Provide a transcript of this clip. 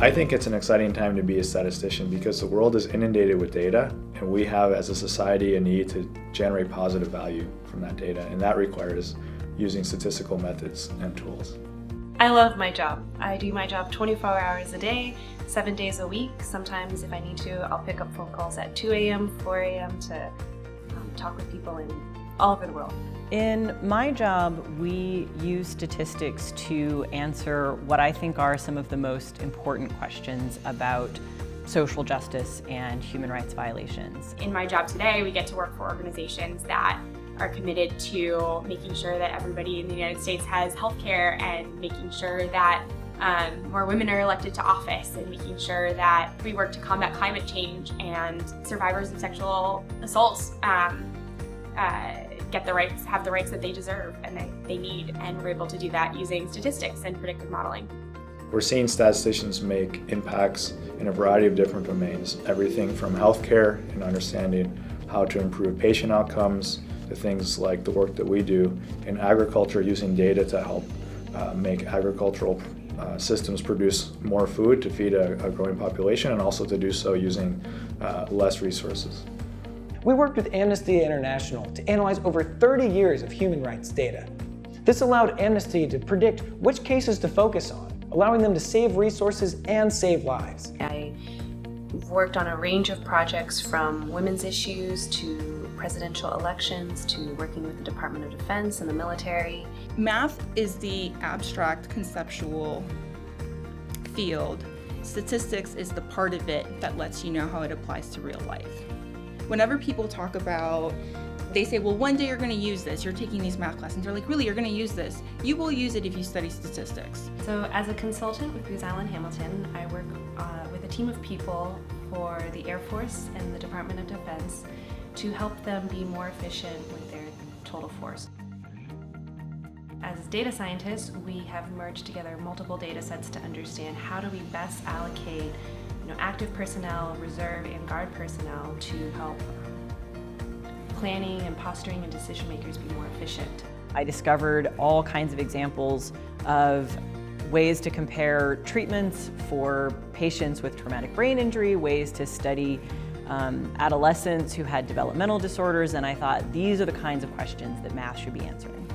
I think it's an exciting time to be a statistician because the world is inundated with data, and we have as a society a need to generate positive value from that data, and that requires using statistical methods and tools. I love my job. I do my job 24 hours a day, 7 days a week. Sometimes if I need to, I'll pick up phone calls at 2 a.m., 4 a.m. to talk with people all over the world. In my job, we use statistics to answer what I think are some of the most important questions about social justice and human rights violations. In my job today, we get to work for organizations that are committed to making sure that everybody in the United States has health care and making sure that more women are elected to office and making sure that we work to combat climate change and survivors of sexual assaults have the rights that they deserve and they need, and we're able to do that using statistics and predictive modeling. We're seeing statisticians make impacts in a variety of different domains, everything from healthcare and understanding how to improve patient outcomes to things like the work that we do in agriculture, using data to help make agricultural systems produce more food to feed a growing population, and also to do so using less resources. We worked with Amnesty International to analyze over 30 years of human rights data. This allowed Amnesty to predict which cases to focus on, allowing them to save resources and save lives. I worked on a range of projects from women's issues to presidential elections to working with the Department of Defense and the military. Math is the abstract conceptual field. Statistics is the part of it that lets you know how it applies to real life. Whenever people talk about, they say, well, one day you're going to use this, you're taking these math classes, and they're like, really, you're going to use this? You will use it if you study statistics. So as a consultant with Booz Allen Hamilton, I work with a team of people for the Air Force and the Department of Defense to help them be more efficient with their total force. As data scientists, we have merged together multiple data sets to understand how do we best allocate active personnel, reserve, and guard personnel to help planning and posturing and decision makers be more efficient. I discovered all kinds of examples of ways to compare treatments for patients with traumatic brain injury, ways to study adolescents who had developmental disorders, and I thought these are the kinds of questions that math should be answering.